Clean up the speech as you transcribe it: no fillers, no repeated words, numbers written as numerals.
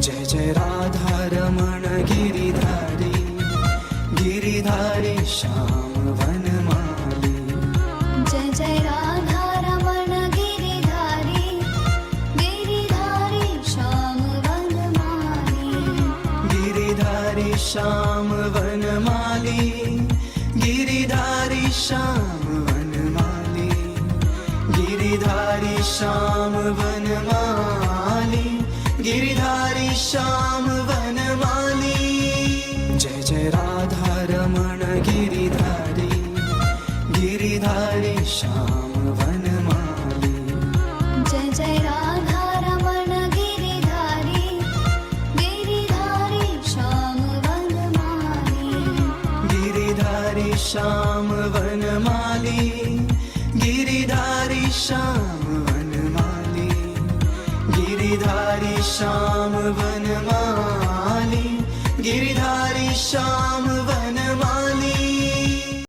Jai Jai Radha Raman Giridhari, Giridhari Shyam Vanamali. Jai Jai Radha Raman Giridhari, Giridhari Shyam Vanamali. Giridhari Shyam Vanamali, Giridhari Shyam Vanamali. Giridhari Shyam Vanamali, Giridhari Shyam Vanamali. Jai Jai Radha Raman Giridhari, Giridhari Shyam Vanamali. Jai Jai Radha Raman Giridhari, Giridhari Shyam Vanamali. Giridhari Shyam Vanamali, Giridhari Shyam Vanamali. Giridhari Shyam Vanamali, Giridhari Shyam